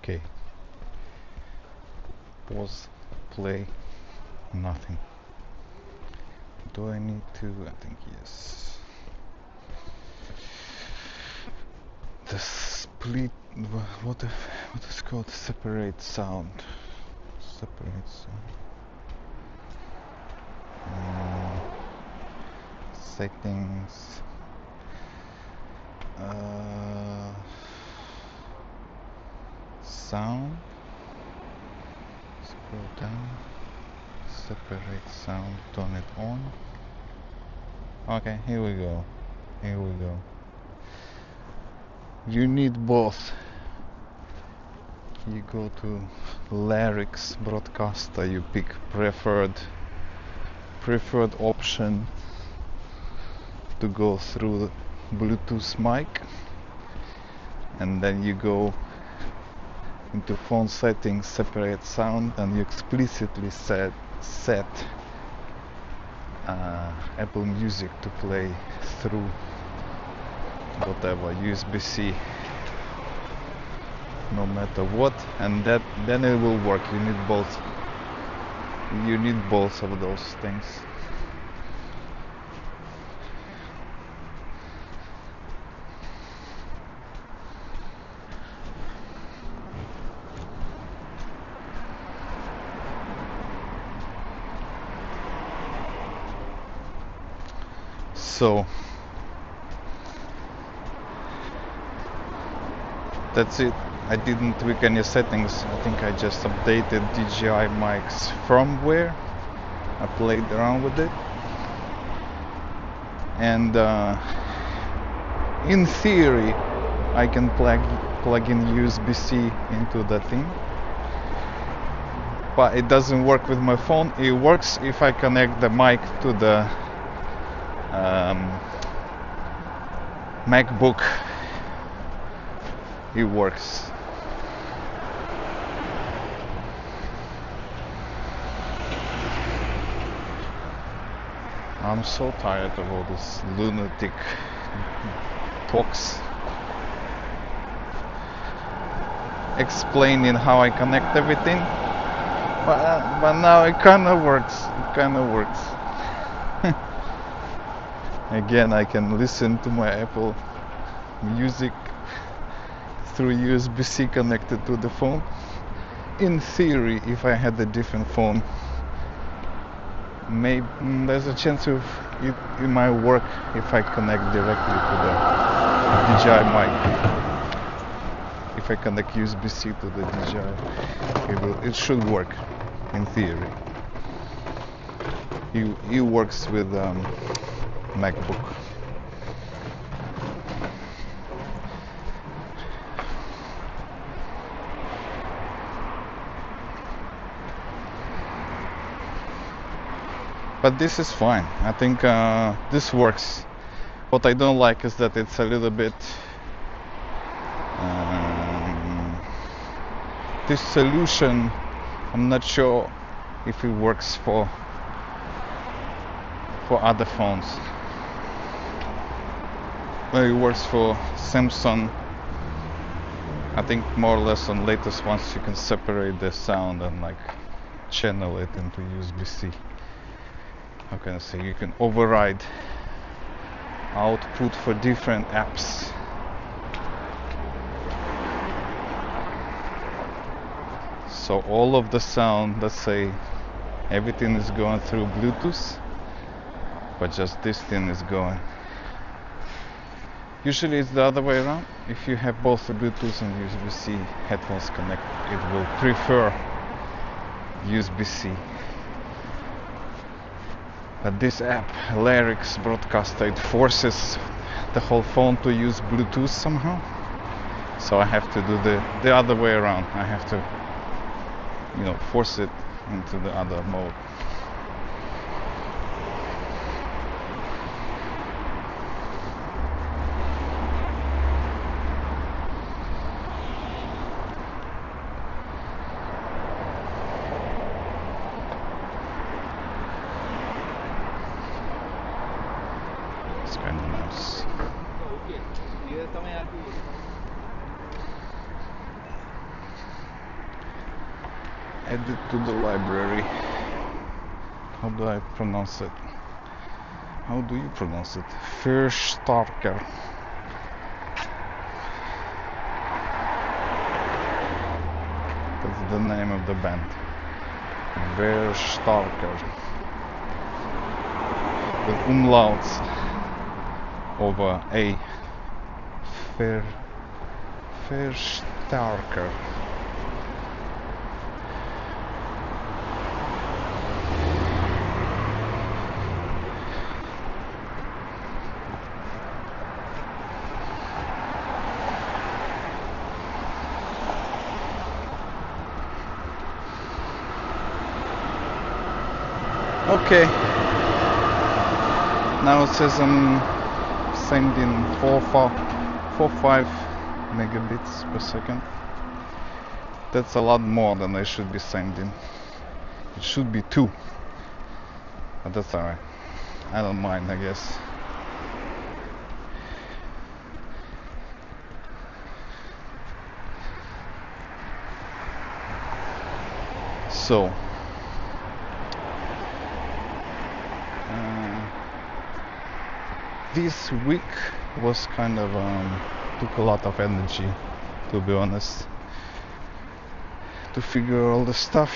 Okay. Pause, play, nothing. Do I need to? I think yes. The split, what is called separate sound? Separate sound. Settings. Sound. Scroll down. Separate sound. Turn it on. Okay, here we go. Here we go. You need both. You go to Lyrics Broadcaster. You pick preferred option to go through Bluetooth mic, and then you go into phone settings, separate sound, and you explicitly set Apple Music to play through whatever USB-C, no matter what, and then it will work. You need both. You need both of those things. So that's it. I didn't tweak any settings. I think I just updated DJI mic's firmware. I played around with it, and in theory I can plug in USB-C into the thing, but it doesn't work with my phone. It works if I connect the mic to the MacBook. It works. I'm so tired of all this lunatic talks explaining how I connect everything, but now it kind of works. Again, I can listen to my Apple Music through USB-C connected to the phone. In theory, if I had a different phone, maybe there's a chance of it might work if I connect directly to the DJI mic. If I connect USB-C to the DJI, it should work in theory. It works with MacBook. But this is fine. I think this works. What I don't like is that it's a little bit this solution, I'm not sure if it works for other phones. Well, it works for Samsung. I think more or less on latest ones you can separate the sound and like channel it into USB-C. How can I say? You can override output for different apps. So all of the sound, let's say everything is going through Bluetooth, but just this thing is going. Usually it's the other way around. If you have both the Bluetooth and USB-C headphones connected, it will prefer USB-C. But this app, Lyrics Broadcaster, it forces the whole phone to use Bluetooth somehow. So I have to do the other way around. I have to, force it into the other mode. It's kind of nice. Add it to the library. How do I pronounce it? How do you pronounce it? Verstarker. That's the name of the band. Verstarker. With umlauts over A. Verstarker. Okay, now it says I'm sending 4.5 megabits per second. That's a lot more than I should be sending. It should be 2, but that's alright. I don't mind, I guess. So this week was kind of took a lot of energy, to be honest, to figure all the stuff.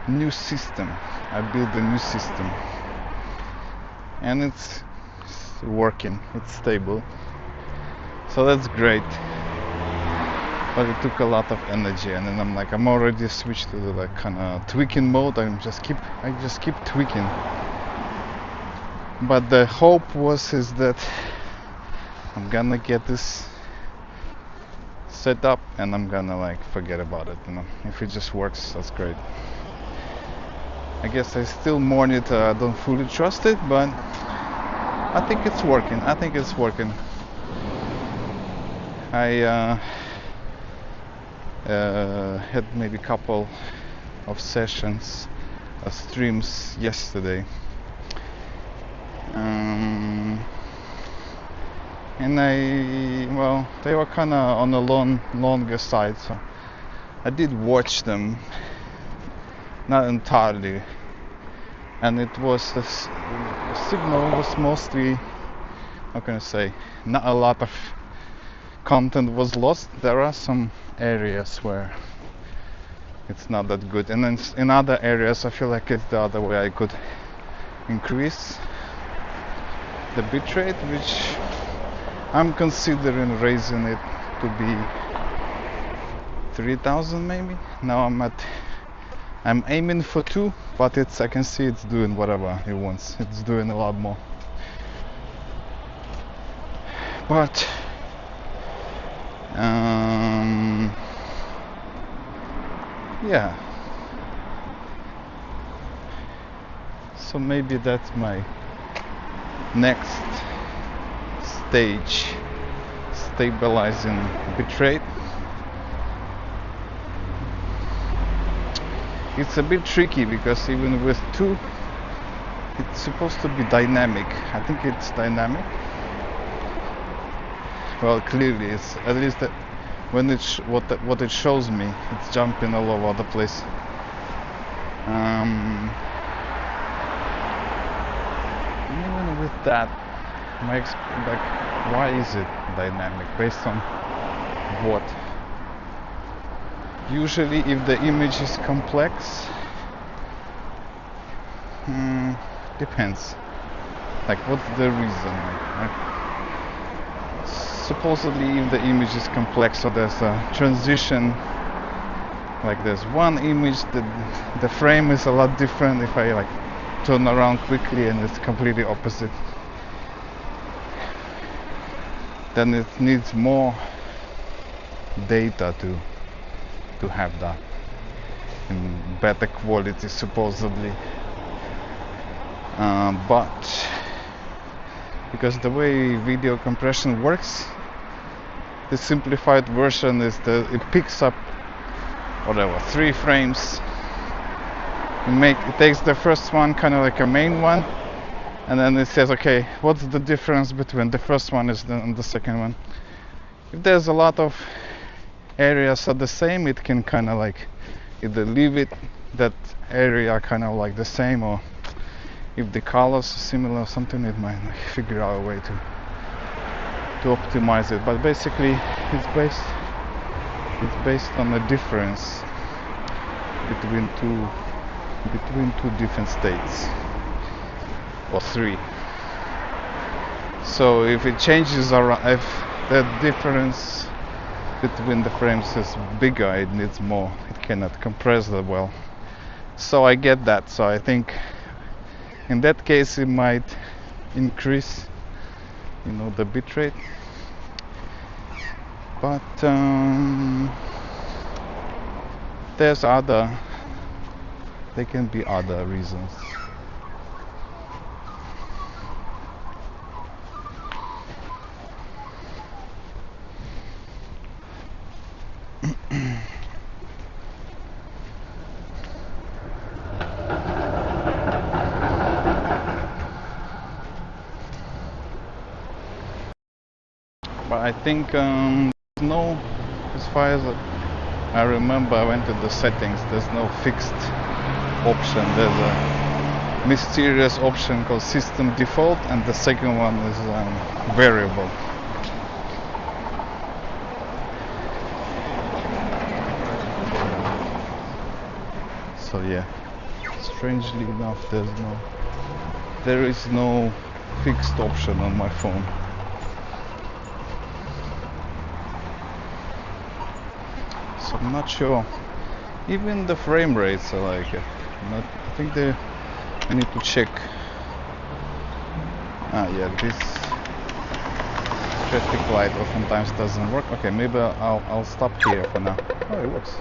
New system. I built a new system and it's working, it's stable, so that's great. But it took a lot of energy, and then I'm already switched to the like kind of tweaking mode. I just keep tweaking. But the hope is that I'm gonna get this set up and I'm gonna like forget about it. If it just works, that's great. I guess I still monitor. I don't fully trust it, but I think it's working. I had maybe a couple of sessions, streams yesterday, and they were kind of on the longer side, so I did watch them, not entirely, and it was the signal was mostly, how can I say, not a lot of content was lost. There are some areas where it's not that good, and then in other areas I feel like it's the other way. I could increase the bitrate, which I'm considering raising it to be 3000 maybe. Now I'm aiming for 2, but I can see it's doing whatever it wants. It's doing a lot more, but yeah, so maybe that's my next stage, stabilizing bitrate. It's a bit tricky because even with 2 it's supposed to be dynamic. I think it's dynamic. Well, clearly it's, at least when what it shows me, it's jumping all over the place. And even with that, why is it dynamic? Based on what? Usually, if the image is complex, depends. Like, what's the reason? Supposedly, if the image is complex, so there's a transition. Like, there's one image that the frame is a lot different. If I like turn around quickly, and it's completely opposite, then it needs more data to have that in better quality, supposedly. But because the way video compression works, the simplified version is that it picks up whatever 3 frames. It takes the first one, kind of like a main one, and then it says, okay, what's the difference between the first one and the second one? If there's a lot of areas are the same, it can kind of like either leave it that area kind of like the same, or if the colors are similar or something, it might like figure out a way to optimize it. But basically it's based on the difference between two different states, or three. So if it changes around, if the difference between the frames is bigger, it needs more, it cannot compress that well. So I get that. So I think in that case it might increase, the bitrate. But there can be other reasons. But I think no, as far as I remember, I went to the settings, there's no fixed option. There's a mysterious option called system default, and the second one is variable. So yeah, strangely enough, there is no fixed option on my phone. So I'm not sure. Even the frame rates are like, I think I need to check. Yeah, this traffic light oftentimes doesn't work. Okay, maybe I'll stop here for now. Oh, it works.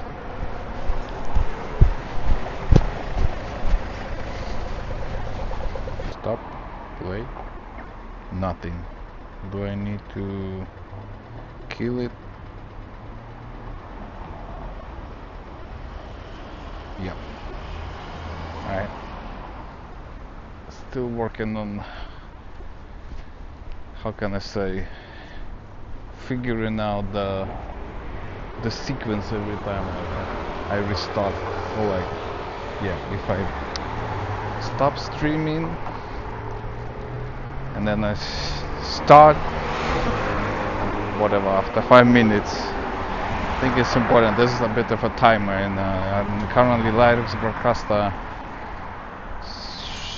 Stop, play, nothing. Do I need to kill it? Yeah. Alright. Still working on, how can I say, figuring out the sequence every time I restart. Or like, yeah, if I stop streaming and then I start whatever after 5 minutes, I think it's important. This is a bit of a timer, and I'm currently Lyrics broadcaster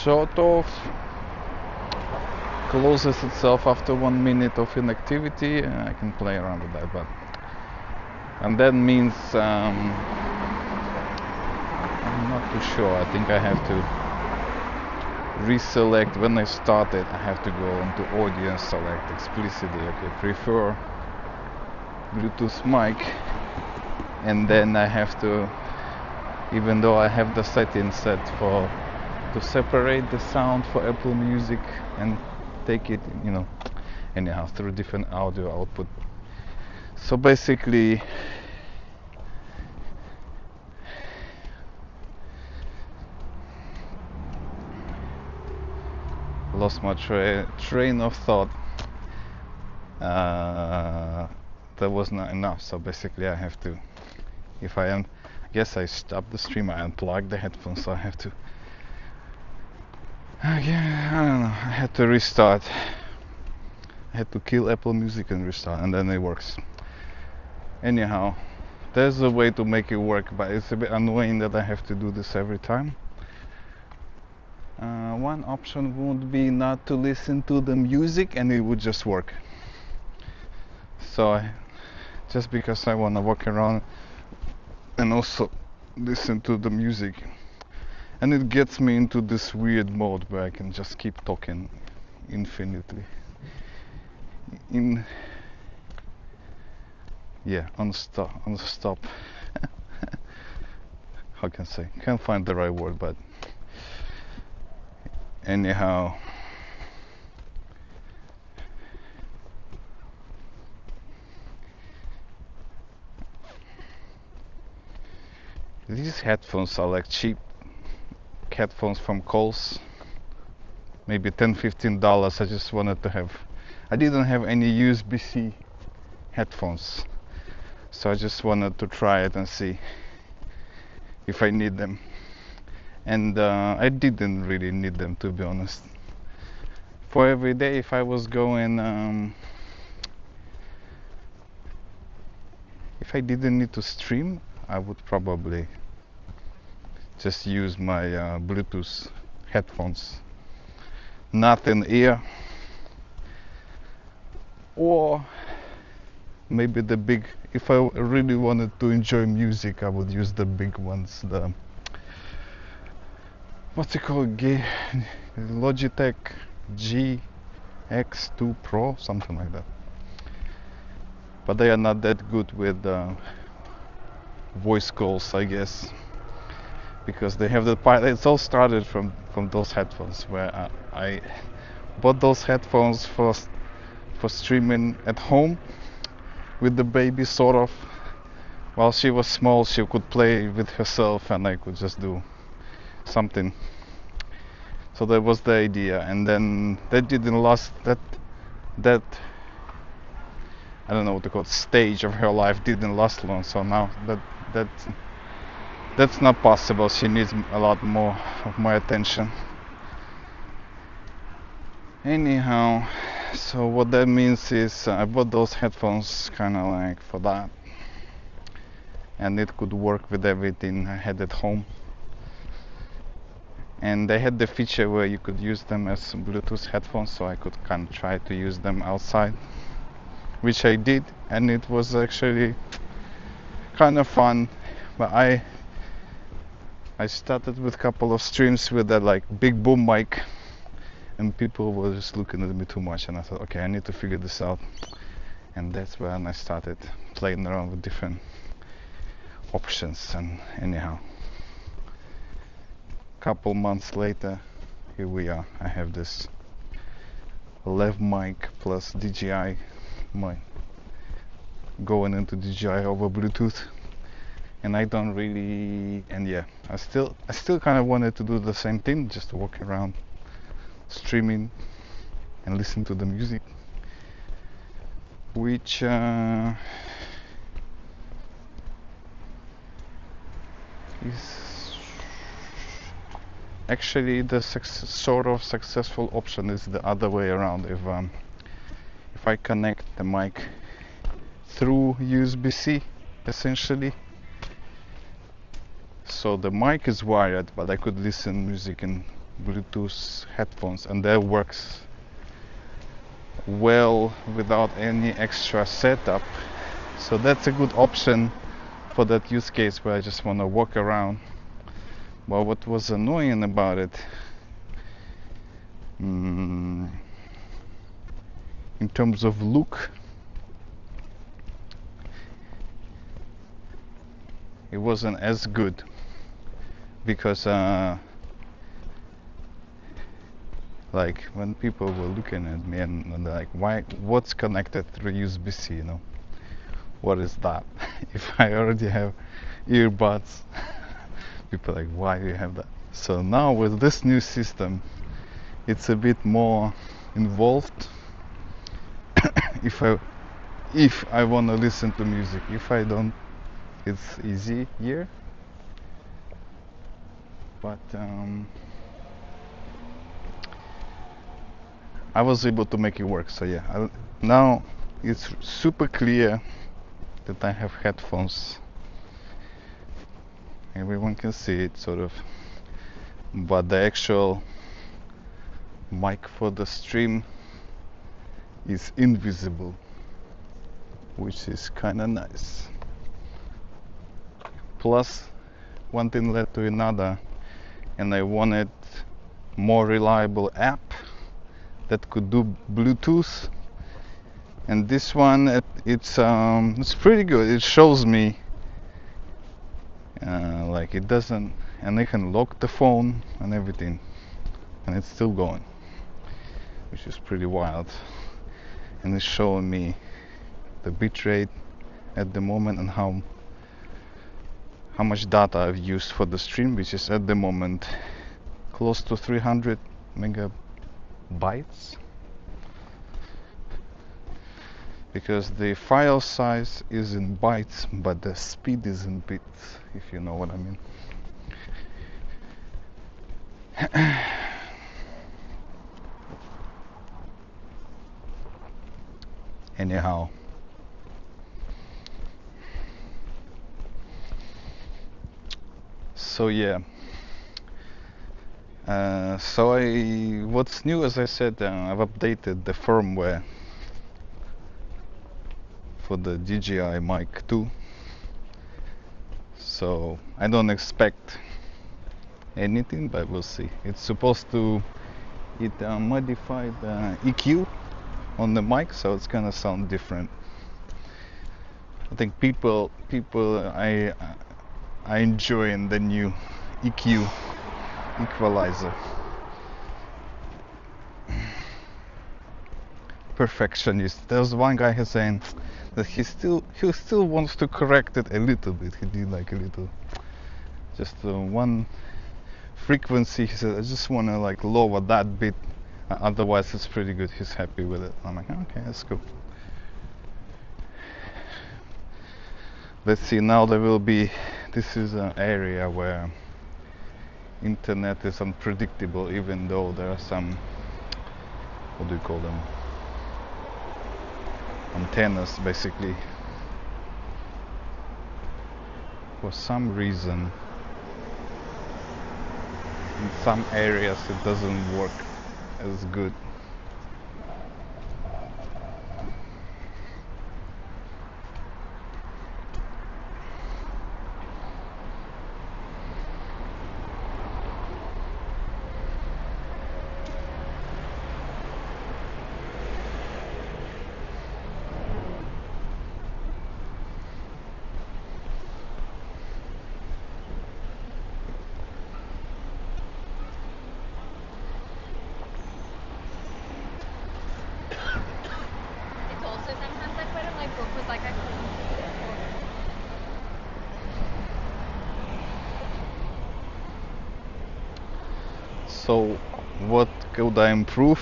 sort of closes itself after 1 minute of inactivity. I can play around with that, and that means I'm not too sure. I think I have to reselect. When I started, I have to go into audio and select explicitly. Okay, prefer Bluetooth mic, and then I have to, even though I have the settings set to separate the sound for Apple Music and take it, anyhow, through different audio output. So basically, lost my train of thought. That was not enough. So basically, I have to, I guess I stopped the stream, I unplugged the headphones, so I have to, yeah, I don't know, I had to restart. I had to kill Apple Music and restart, and then it works. Anyhow, there's a way to make it work, but it's a bit annoying that I have to do this every time. One option would be not to listen to the music, and it would just work. So just because I want to walk around and also listen to the music, and it gets me into this weird mode where I can just keep talking infinitely. On stop. How can I say? Can't find the right word, but anyhow. These headphones are like cheap headphones from Kohl's, maybe $10-15. I just wanted to have, I didn't have any USB-C headphones, So I just wanted to try it and see if I need them. And I didn't really need them, to be honest. For every day, if I was going, if I didn't need to stream, I would probably just use my Bluetooth headphones, not in ear, or maybe the big. If I really wanted to enjoy music, I would use the big ones, the what's it called, Logitech GX2 Pro, something like that. But they are not that good with voice calls, I guess, because they have the it's all started from those headphones, where I bought those headphones for streaming at home with the baby, sort of. While she was small, she could play with herself and I could just do something. So that was the idea, and then that didn't last. That I don't know what to call it, stage of her life didn't last long. So now that's not possible. She needs a lot more of my attention. Anyhow, so what that means is I bought those headphones kind of like for that, and it could work with everything I had at home. And they had the feature where you could use them as Bluetooth headphones, so I could kind of try to use them outside, which I did, and it was actually kind of fun. But I started with a couple of streams with that like big boom mic, and people were just looking at me too much, and I thought, okay, I need to figure this out. And that's when I started playing around with different options. And anyhow, couple months later, here we are. I have this lav mic plus DJI mic going into DJI over Bluetooth, and I don't really, and yeah, I still kind of wanted to do the same thing, just walk around streaming and listen to the music, which is actually the sort of successful option is the other way around. If I connect the mic through USB-C, essentially, so the mic is wired, but I could listen music in Bluetooth headphones, and that works well without any extra setup. So that's a good option for that use case where I just want to walk around. Well, what was annoying about it, in terms of look, it wasn't as good, because like when people were looking at me and they're like, what's connected through USB-C, you know, what is that? If I already have earbuds, people are like, why do you have that? So now with this new system, it's a bit more involved. If I want to listen to music, if I don't, it's easy here. But I was able to make it work. So yeah, now it's super clear that I have headphones. Everyone can see it, sort of, but the actual mic for the stream is invisible, which is kind of nice. Plus, one thing led to another, and I wanted more reliable app that could do Bluetooth, and this one, it's pretty good. It shows me like it doesn't, and I can lock the phone and everything, and it's still going, which is pretty wild. And it's showing me the bitrate at the moment and how much data I've used for the stream, which is at the moment close to 300 megabytes. because the file size is in bytes but the speed is in bits, if you know what I mean. Anyhow, so yeah, what's new, as I said, I've updated the firmware for the DJI Mic 2, so I don't expect anything, but we'll see. It's supposed to modified EQ on the mic, so it's gonna sound different. I think people I enjoying the new EQ equalizer. Perfectionist. There's one guy who's saying that he still wants to correct it a little bit. He did like a little, just one frequency. He said, I just want to like lower that bit. Otherwise, it's pretty good. He's happy with it. I'm like, okay, that's cool. Let's see. Now there will be. This is an area where internet is unpredictable, even though there are some. What do you call them? Antennas, basically. For some reason, in some areas it doesn't work as good. So what could I improve?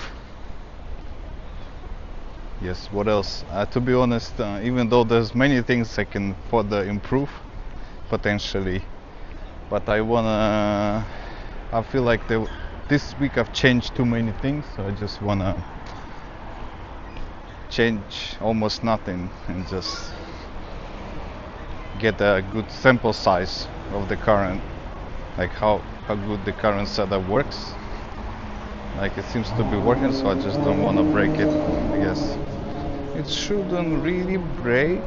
Yes, what else? To be honest, even though there's many things I can further improve, potentially, but I feel like this week I've changed too many things, so I just wanna change almost nothing and just get a good sample size of the current, like how good the current setup works. Like it seems to be working, so I just don't want to break it. I guess it shouldn't really break,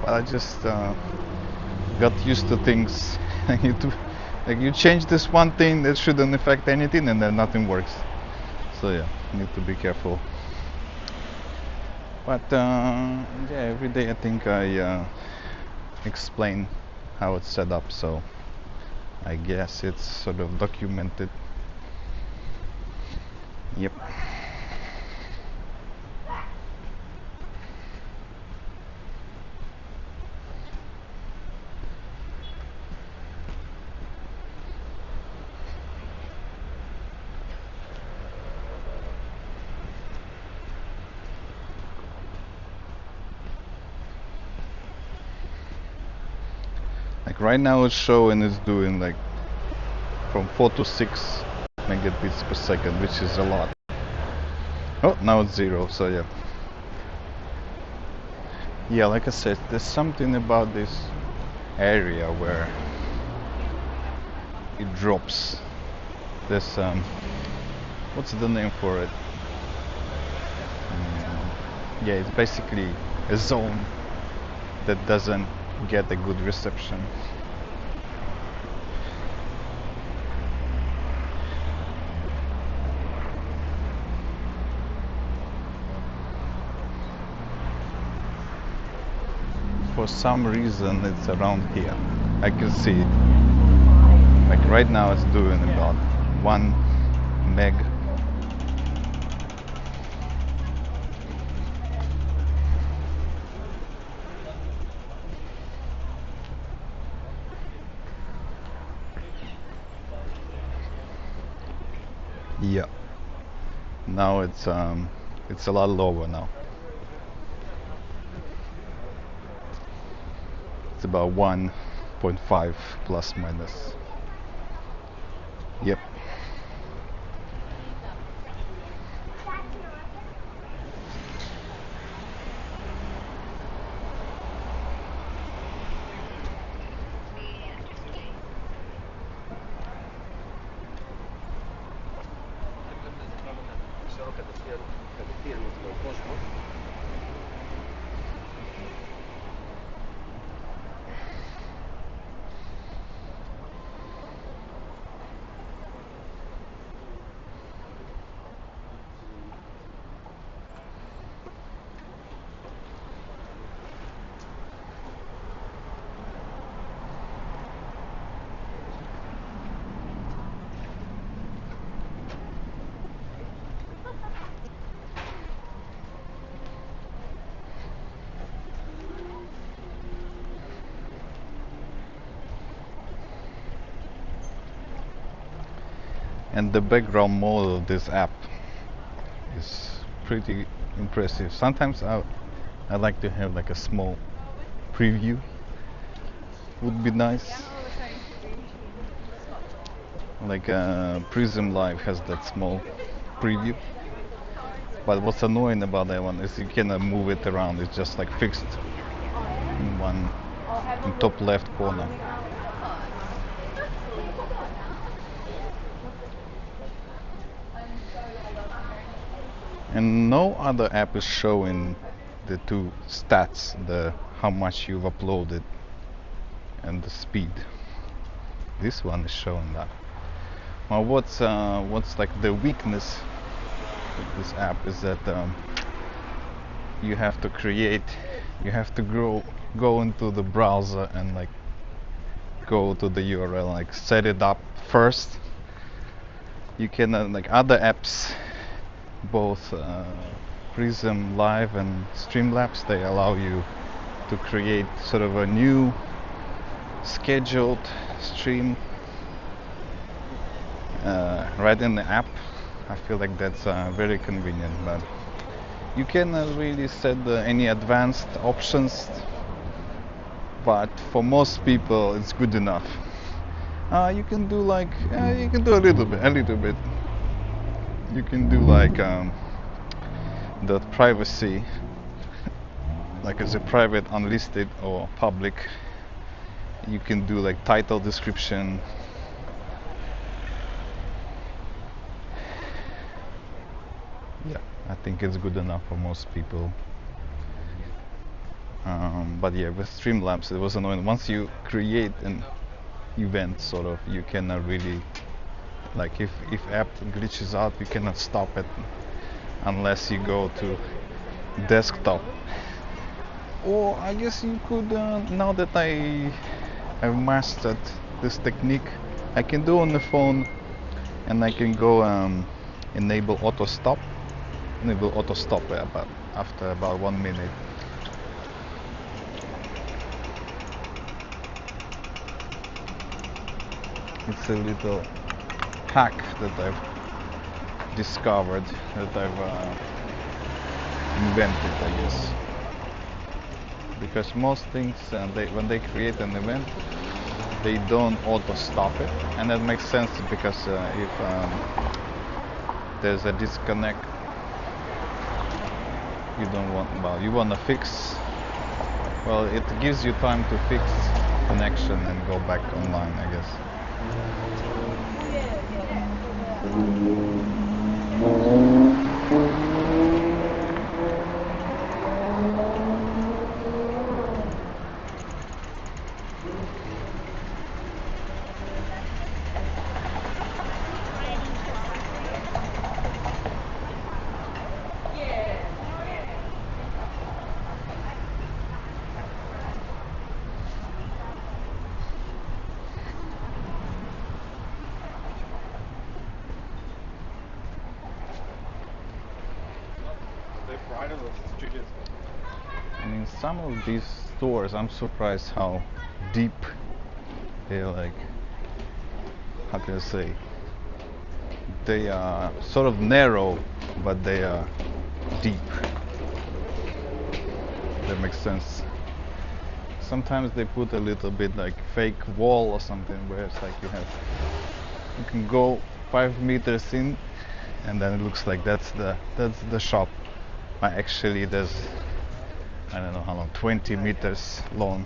but I just got used to things. Like you change this one thing that shouldn't affect anything, and then nothing works. So yeah, need to be careful. But yeah, every day I think I explain how it's set up, so I guess it's sort of documented. Yep. Like right now it's showing it's doing like from 4 to 6 megabits per second, which is a lot. Oh, now it's 0, so yeah. Yeah, like I said, there's something about this area where it drops. There's what's the name for it? Yeah, it's basically a zone that doesn't get a good reception. For some reason it's around here. I can see it. Like right now it's doing about 1 meg. Yeah. Now it's a lot lower now. It's about 1.5 plus minus. Yep. And the background mode of this app is pretty impressive. Sometimes I like to have like a small preview. Would be nice. Like Prism Live has that small preview. But what's annoying about that one is you cannot move it around. It's just like fixed in one in top left corner. And no other app is showing the two stats, the how much you've uploaded and the speed. This one is showing that. Now what's like the weakness of this app is that you have to go into the browser and like go to the URL, like set it up first. You can like other apps, both Prism Live and Streamlabs, they allow you to create sort of a new scheduled stream right in the app. I feel like that's very convenient, but you cannot really set any advanced options, but for most people it's good enough. You can do like you can do a little bit. You can do like the privacy, like as a private, unlisted, or public. You can do like title, description. Yeah, I think it's good enough for most people. But yeah, with Streamlabs it was annoying. Once you create an event, sort of, you cannot really, like if app glitches out, you cannot stop it unless you go to desktop. Or I guess you could, now that I've mastered this technique, I can do on the phone, and I can go enable auto stop after about 1 minute. It's a little hack that I've discovered, that I've invented, I guess. Because most things, when they create an event, they don't auto stop it, and that makes sense because if there's a disconnect, you don't want, well, you want to fix, well, it gives you time to fix connection and go back online, I guess. And in some of these stores, I'm surprised how deep they're, like, how can I say, they are sort of narrow, but they are deep. That makes sense. sometimes they put a little bit like fake wall or something where it's like you can go 5 meters in, and then it looks like that's the shop. But actually there's, I don't know how long, 20 meters long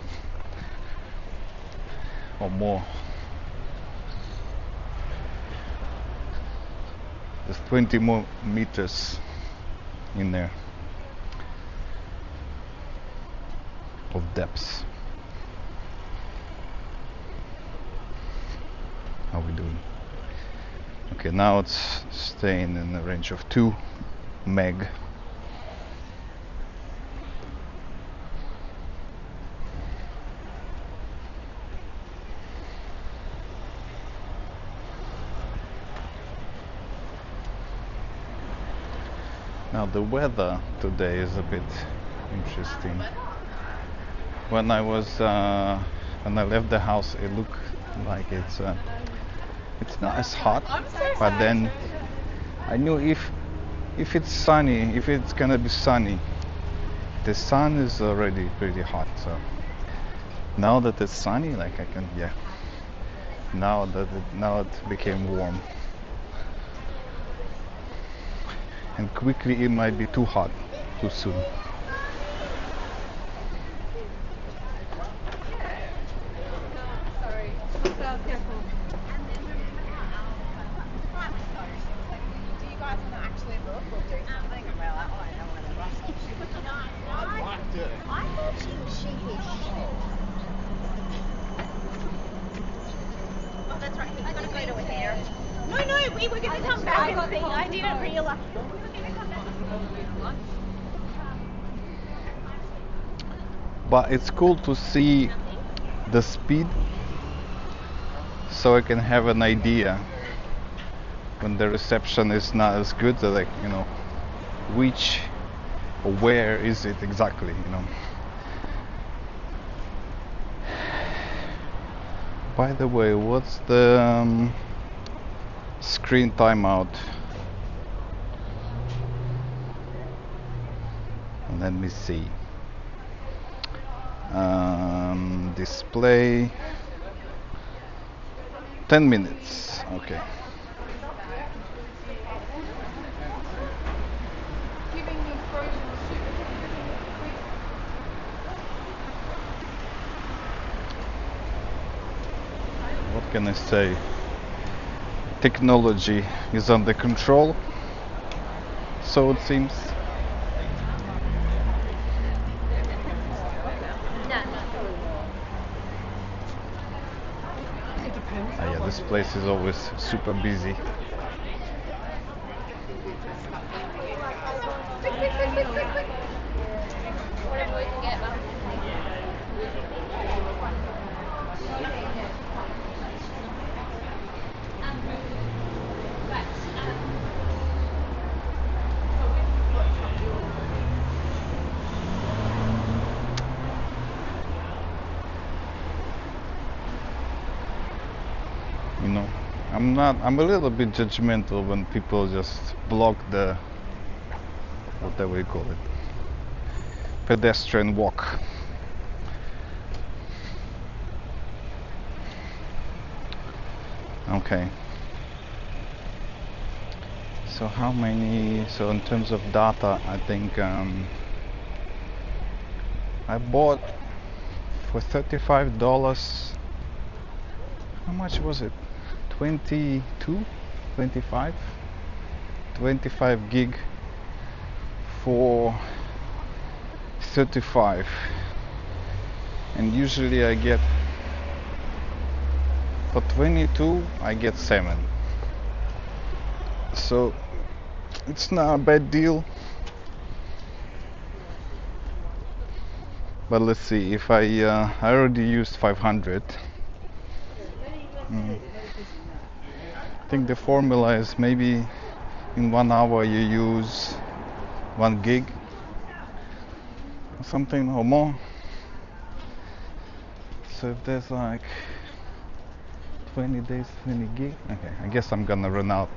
or more. There's 20 more meters in there of depths. How we doing? Okay, now it's staying in the range of 2 meg. Now the weather today is a bit interesting. When I left the house, it looked like it's not as hot, but then I knew if it's sunny, if it's gonna be sunny, the sun is already pretty hot. So now that it's sunny, like I can, yeah. Now it became warm. And quickly it might be too hot too soon. Sorry. Careful. Do you guys want to actually look or do something about that one? I don't want to rush it. I thought she was sheepish. Oh, that's right. He's going to go to a hair. No, we were going to come back and see. I didn't realise. But it's cool to see the speed, so I can have an idea when the reception is not as good, like, you know, which or where is it exactly, you know. By the way, what's the screen timeout? Let me see. Display 10 minutes. Okay. What can I say? Technology is under control, so it seems. Yeah, this place is always super busy. Whatever we can get, Mum. You know, I'm a little bit judgmental when people just block the, whatever you call it, pedestrian walk. Okay. So how many, so in terms of data, I think I bought for $35. How much was it? 22, 25, 25 gig for 35, and usually I get, for 22 I get 7, so it's not a bad deal. But let's see, if I already used 500. I think the formula is maybe in 1 hour you use 1 gig or something or more. So if there's like 20 days, 20 gig, okay, I guess I'm gonna run out.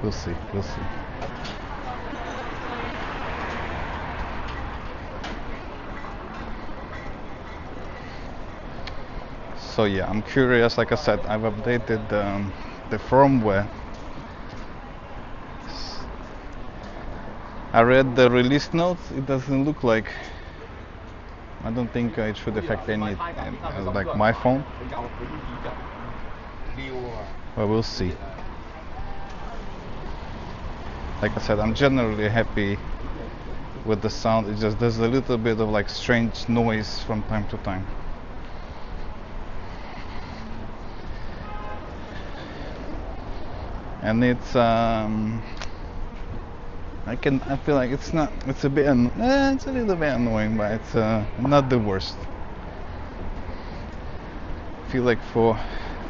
We'll see, we'll see. So yeah, I'm curious. Like I said, I've updated the firmware. I read the release notes. It doesn't look like. I don't think it should affect any like my phone. But we'll see. Like I said, I'm generally happy with the sound. It just does a little bit of like strange noise from time to time. And it's I feel like it's not, it's a bit it's a little bit annoying, but it's not the worst. I feel like for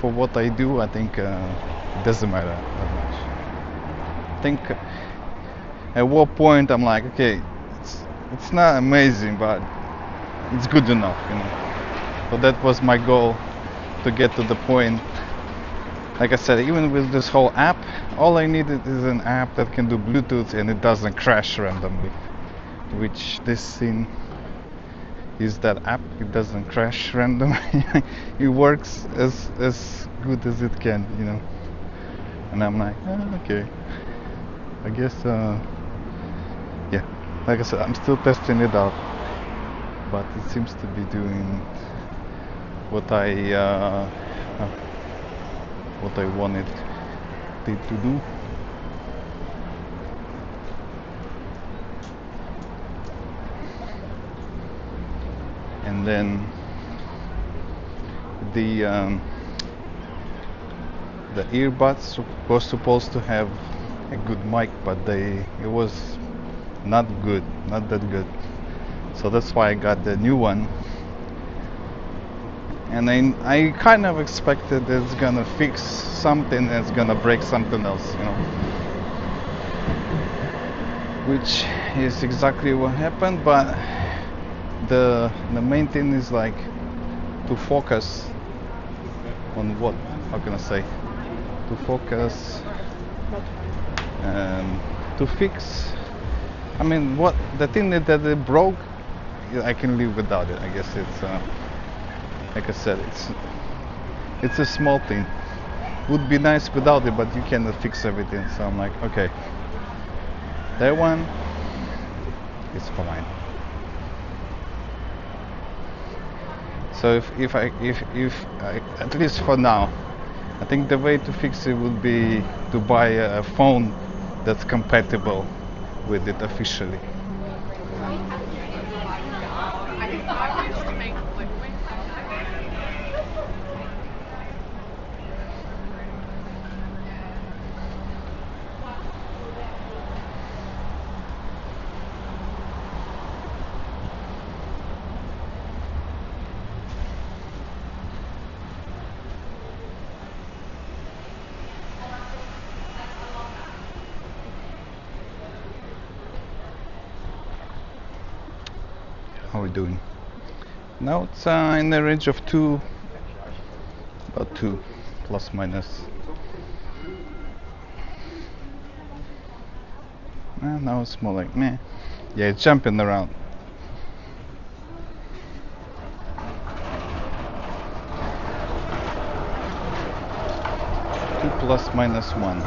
what I do, I think it doesn't matter that much. I think at what point I'm like, okay, it's not amazing, but it's good enough, you know. So that was my goal, to get to the point. Like I said, even with this whole app, all I needed is an app that can do Bluetooth and it doesn't crash randomly. Which this thing is that app. It doesn't crash randomly. It works as good as it can, you know. And I'm like, okay. I guess, yeah. Like I said, I'm still testing it out, but it seems to be doing what I wanted it to do. And then the earbuds were supposed to have a good mic, but it was not good, not that good. So that's why I got the new one. And I kind of expected it's gonna fix something and it's gonna break something else, you know. Which is exactly what happened, but the main thing is like to focus on what, how can I say, to focus to fix, I mean, what the thing that it broke, I can live without it. I guess it's like I said, it's a small thing. Would be nice without it, but you cannot fix everything. So I'm like, okay, that one is fine. So if I at least for now, I think the way to fix it would be to buy a phone that's compatible with it officially. How are we doing? Now it's in the range of 2, about 2, plus minus. Now it's more like meh. Yeah, it's jumping around. Two plus minus 1.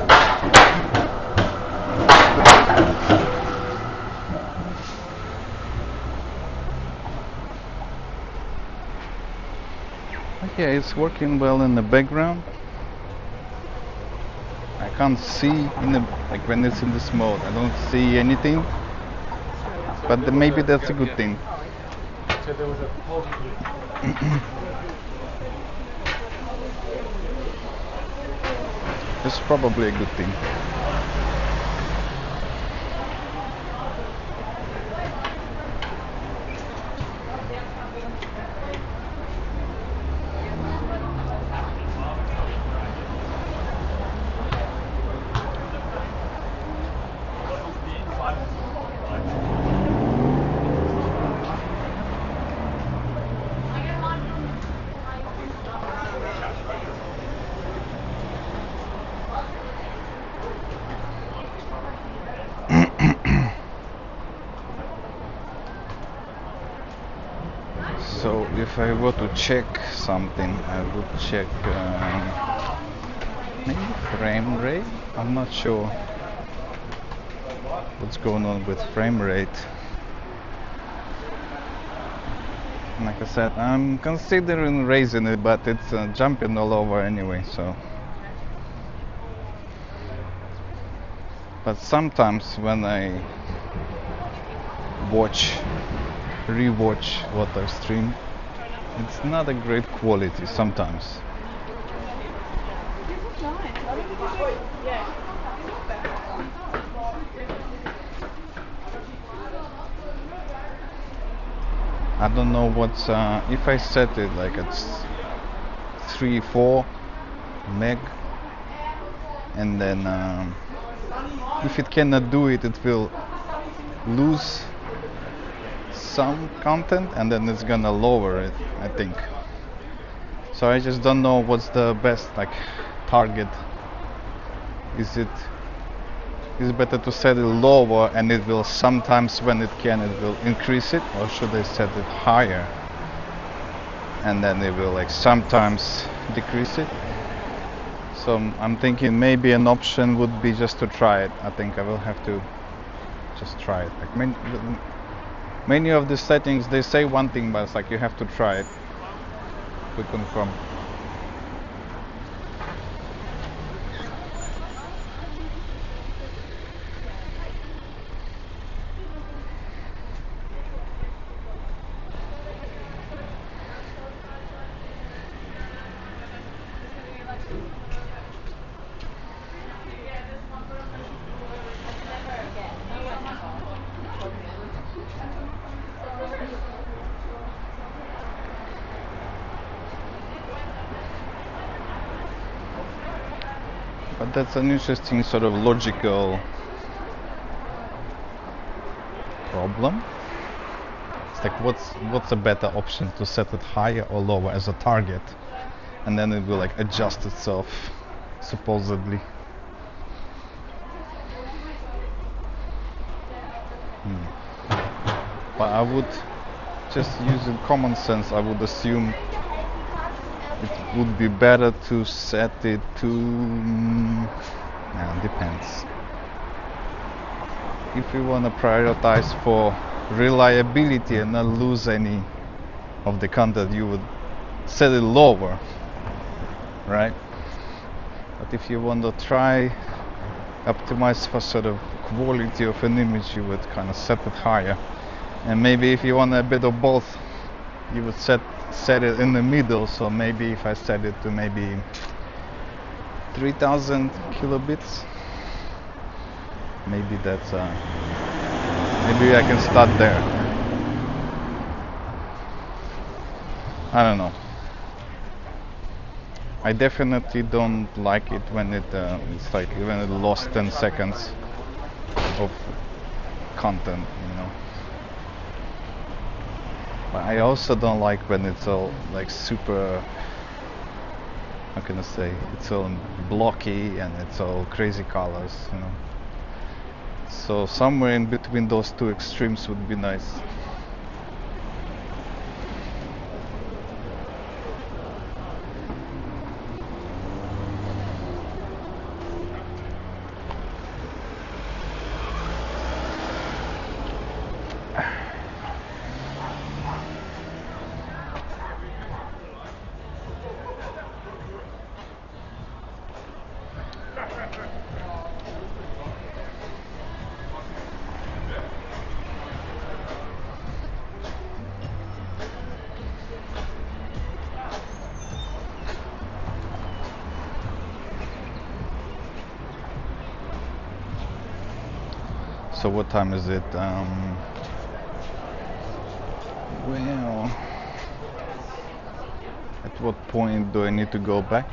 Okay, it's working well in the background. I can't see in the, like when it's in this mode, I don't see anything. But maybe that's a good thing. It's probably a good thing. If I were to check something, I would check maybe frame rate. I'm not sure what's going on with frame rate. Like I said, I'm considering raising it, but it's jumping all over anyway, so. But sometimes when I rewatch what I stream, it's not a great quality sometimes. I don't know what's if I set it like it's 3-4 meg, and then if it cannot do it, it will lose some content, and then it's gonna lower it, I think. So I just don't know what's the best like target. Is it better to set it lower and it will sometimes, when it can, it will increase it, or should I set it higher and then it will like sometimes decrease it? So I'm thinking maybe an option would be just to try it. I think I will have to just try it. Like many of the settings, they say one thing, but it's like you have to try it to confirm. But that's an interesting sort of logical problem. It's like what's a better option, to set it higher or lower as a target, and then it will like adjust itself supposedly. But I would, just using common sense, I would assume it would be better to set it to depends. If you want to prioritize for reliability and not lose any of the content, you would set it lower, right? But if you want to try optimize for sort of quality of an image, you would kind of set it higher. And maybe if you want a bit of both, you would set it in the middle. So maybe if I set it to maybe 3000 kilobits, maybe that's maybe I can start there. I don't know. I definitely don't like it when it's like when it lost 10 seconds of content, you know. But I also don't like when it's all like super, how can I say, it's all blocky and it's all crazy colors, you know. So somewhere in between those two extremes would be nice. So what time is it? Well, at what point do I need to go back?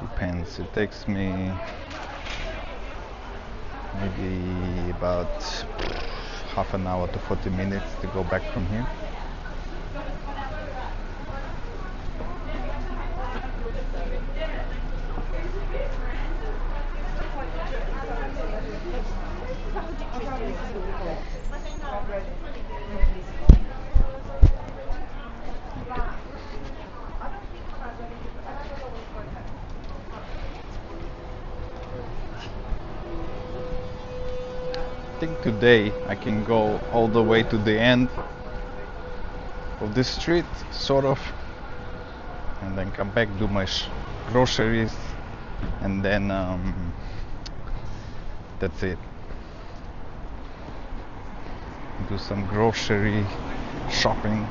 Depends. It takes me maybe about half an hour to 40 minutes to go back from here. think today I can go all the way to the end of this street, sort of, and then come back, do my groceries, and then that's it. Do some grocery shopping,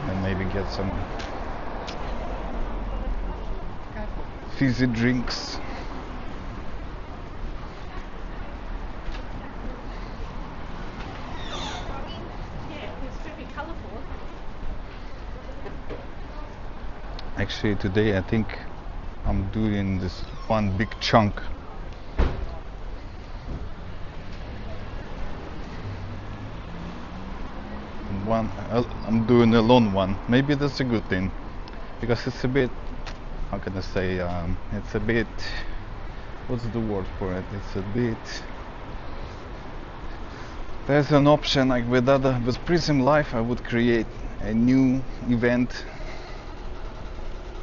and maybe get some fizzy drinks. Actually, today I think I'm doing this one big chunk. I'm doing a long one. Maybe that's a good thing, because it's a bit, how can I say, it's a bit, what's the word for it? It's a bit, there's an option like with Prism Life, I would create a new event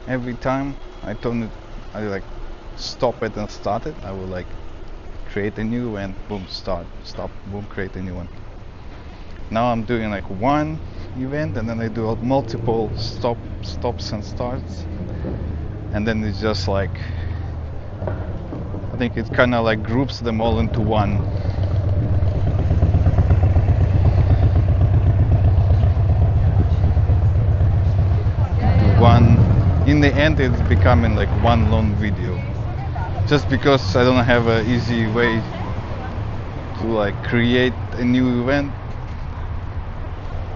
every time I like stop it and start it. I will like create a new event, boom, stop, boom, create a new one. Now I'm doing like one event, and then I do multiple stops and starts, and then it's just like, I think it kind of like groups them all into one. In the end it's becoming like one long video, just because I don't have an easy way to like create a new event.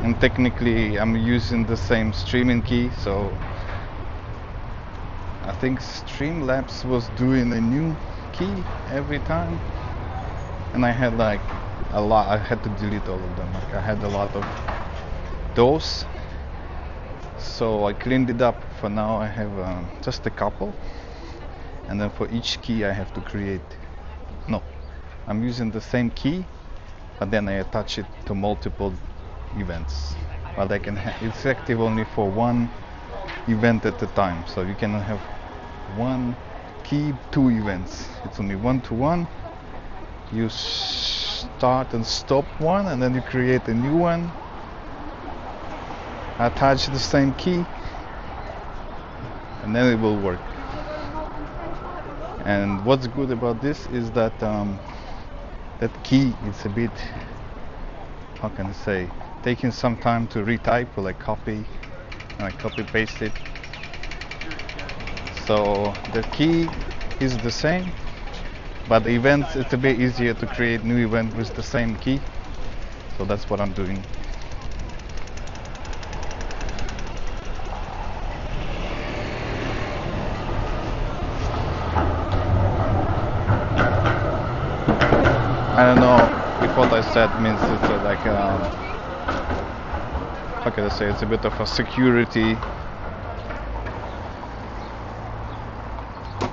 And technically I'm using the same streaming key, so I think Streamlabs was doing a new key every time, and I had like a lot, I had to delete all of them. Like I had a lot of those, so I cleaned it up. For now I have just a couple, and then for each key I have to create, no, I'm using the same key, but then I attach it to multiple events, but I can it's active only for one event at a time, so you cannot have one key, two events. It's only one to one. You start and stop one, and then you create a new one, attach the same key, and then it will work. And what's good about this is that that key is a bit, how can I say, taking some time to retype or like copy paste it. So the key is the same, but the events, it's a bit easier to create new event with the same key. So that's what I'm doing. I don't know if what I said means it's like how can I say, it's a bit of a security,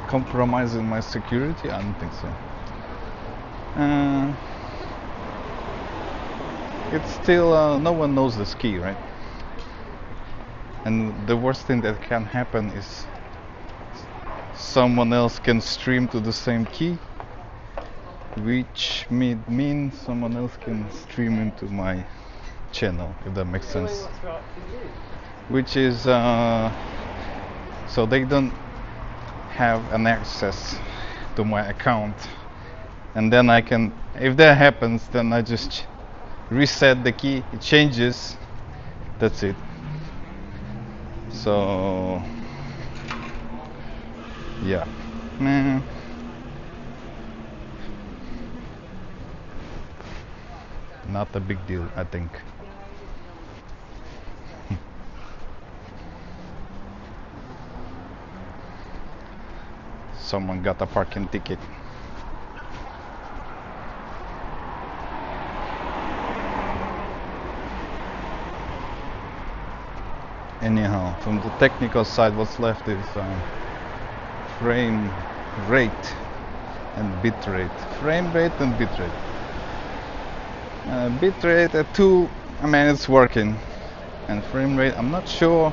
compromising my security. I don't think so. It's still no one knows this key, right? And the worst thing that can happen is someone else can stream to the same key, which mean someone else can stream into my channel, if that makes sense. Which is so they don't have an access to my account, and then I can, if that happens, then I just reset the key, it changes, that's it. So yeah, not a big deal, I think. Someone got a parking ticket. Anyhow, from the technical side, what's left is frame rate and bit rate. Frame rate and bit rate. Bit rate at 2, I mean, it's working. And frame rate, I'm not sure.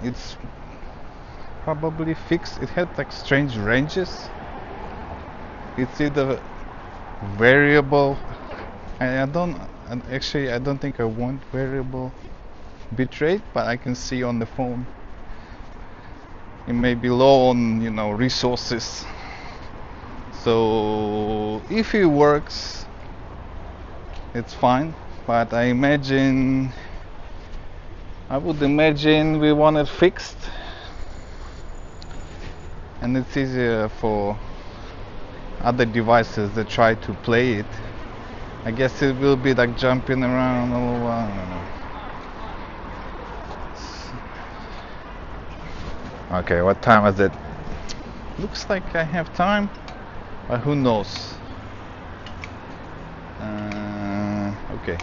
It's probably fixed. It had like strange ranges It's either variable. I don't and actually I don't think I want variable bitrate, but I can see on the phone it may be low on resources. So if it works, it's fine. But I would imagine we want it fixed, and it's easier for other devices that try to play it. I guess it will be like jumping around all over. I don't know. Okay, what time is it? Looks like I have time, but who knows? Okay.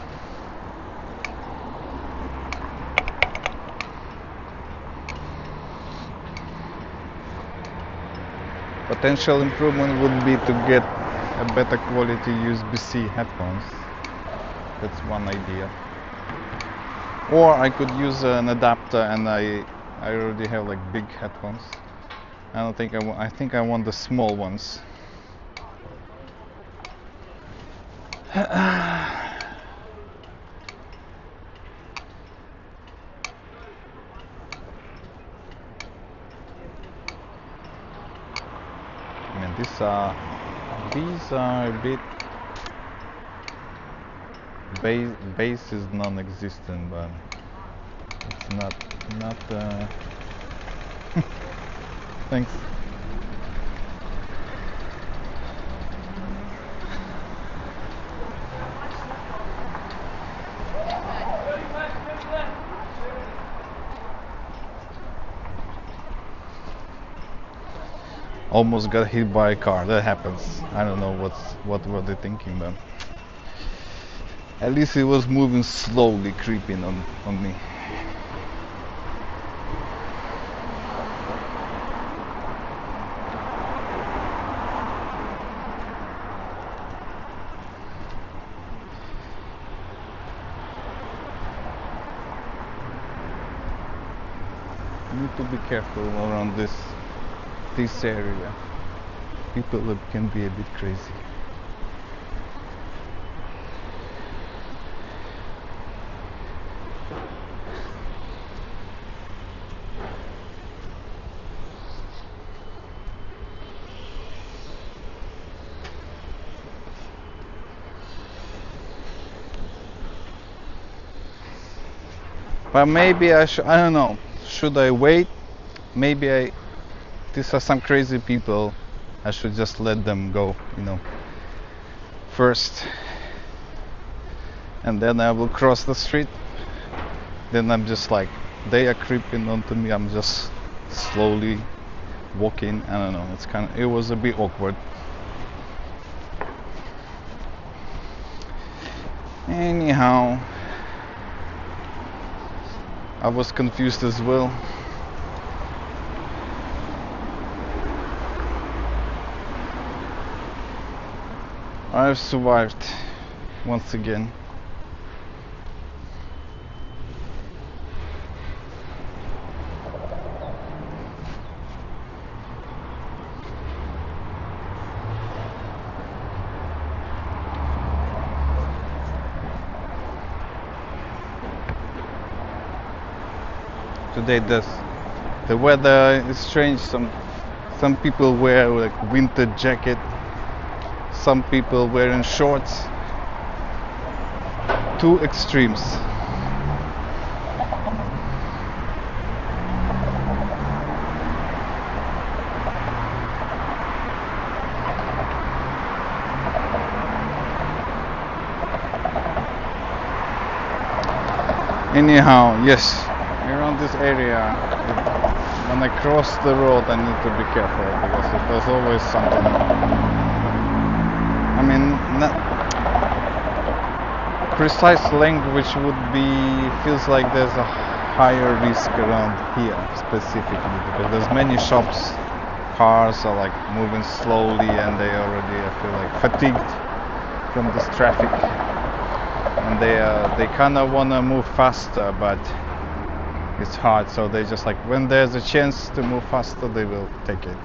Potential improvement would be to get a better quality USB-C headphones. That's one idea. Or I could use an adapter, and I already have like big headphones. I don't think I think I want the small ones. I mean, these are a bit base is non-existent, but it's not thanks. Almost got hit by a car. That happens. I don't know what were they thinking, but at least it was moving slowly, creeping on me. Need to be careful around this area. People can be a bit crazy. But maybe I don't know. Should I wait? Maybe these are some crazy people. I should just let them go, first. And then I will cross the street. Then I'm just like, they are creeping onto me. I'm just slowly walking. I don't know. It was a bit awkward. Anyhow, I was confused as well. I've survived once again. Today the weather is strange. Some people wear like winter jacket. Some people wearing shorts. Two extremes. Anyhow, yes, around this area, when I cross the road, I need to be careful because there's always something. I mean, precise language feels like there's a higher risk around here specifically because there's many shops, cars are like moving slowly and they already, I feel like, fatigued from this traffic, and they kind of want to move faster, but it's hard, so they just like, when there's a chance to move faster, they will take it.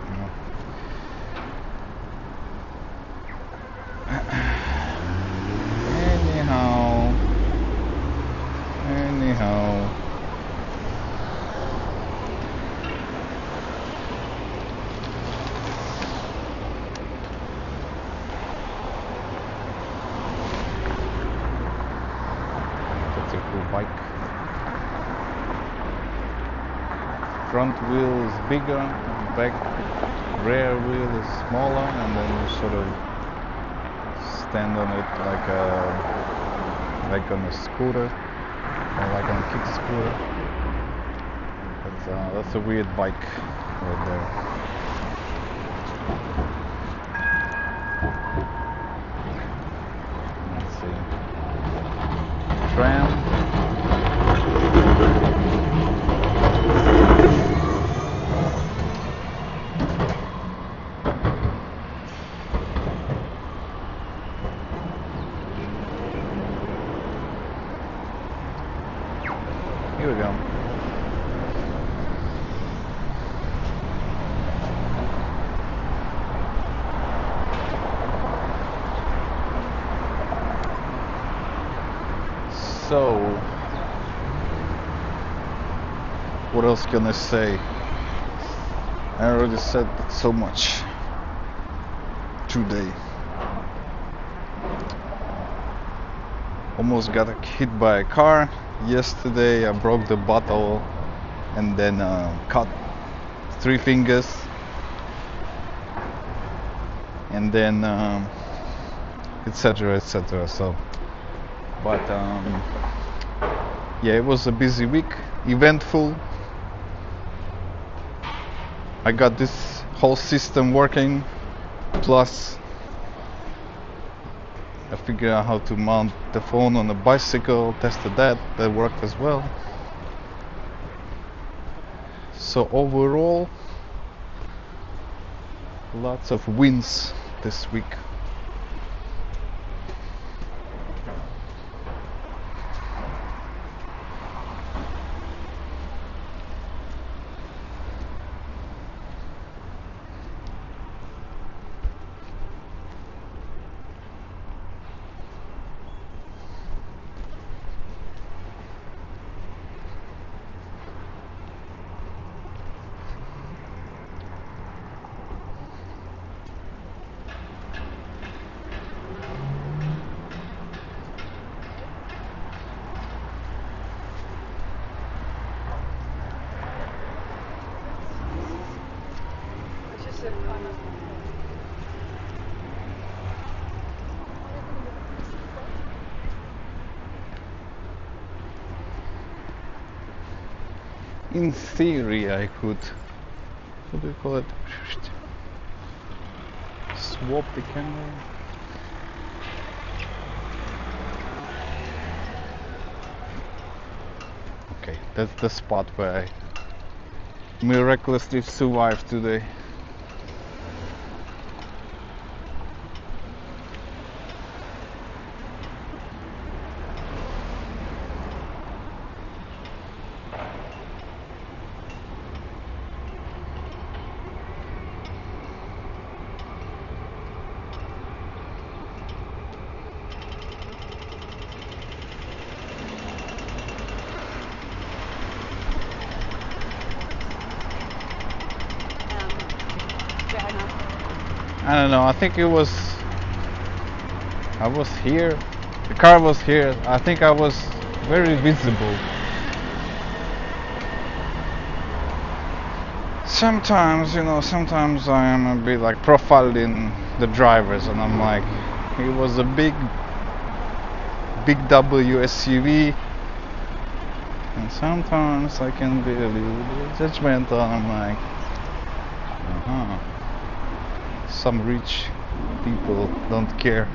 front wheel is bigger, back rear wheel is smaller, and then you sort of stand on it like on a scooter or like on a kick scooter. That's a weird bike right there. Let's see. Tram. Here we go. So, what else can I say? I already said so much today. Almost got hit by a car. Yesterday I broke the bottle and then cut 3 fingers. And then etc, etc. So, but yeah, it was a busy week, eventful. I got this whole system working, plus I figured out how to mount the phone on a bicycle, tested that worked as well. So overall, lots of wins this week. In theory, I could, what do you call it? Swap the camera. Okay, that's the spot where I miraculously survived today. I don't know, I think I was here, the car was here, I think I was very visible. Sometimes, sometimes I am a bit like profiling the drivers, and I'm like, it was a big W SUV, and sometimes I can be a little bit judgmental. I'm like, some rich people don't care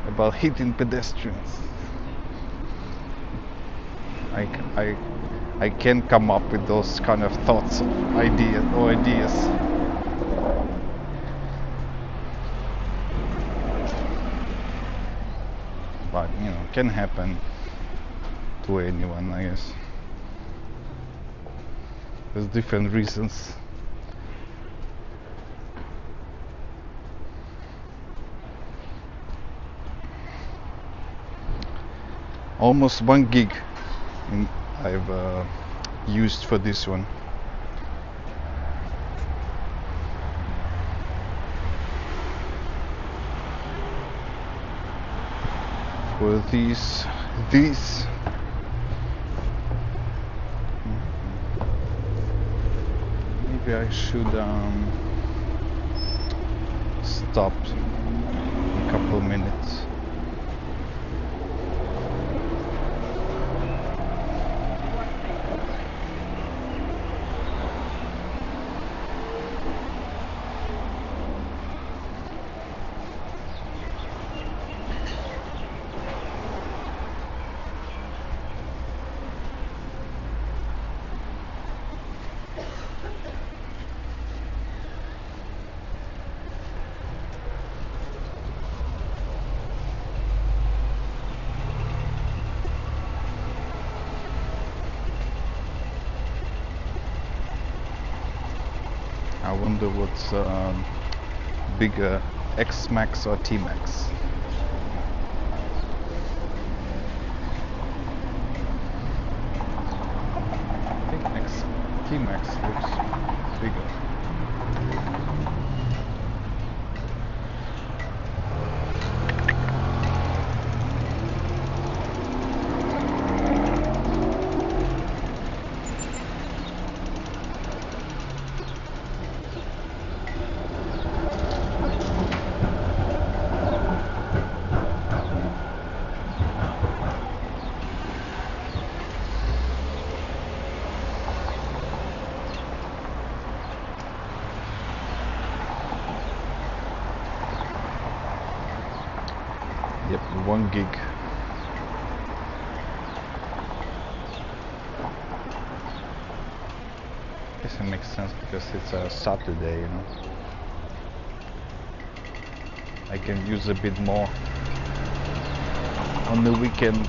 about hitting pedestrians. I can come up with those kind of thoughts, ideas. But can happen to anyone, I guess. There's different reasons. Almost 1 gig I've used for this one. For these maybe I should stop in a couple minutes. I wonder what's bigger, X Max or T Max. I think T Max looks bigger. Yep, 1 gig. Guess it makes sense because it's a Saturday, you know. I can use a bit more on the weekend.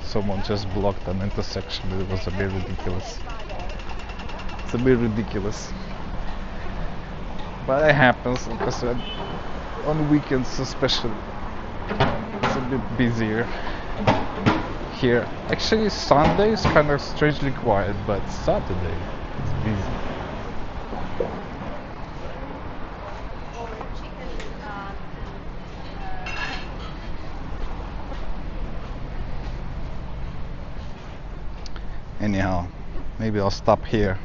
Someone just blocked an intersection. It was a bit ridiculous. It's a bit ridiculous. But it happens, like I said, on weekends especially. It's a bit busier here. Actually, Sunday is kind of strangely quiet, but Saturday it's busy. Anyhow, maybe I'll stop here.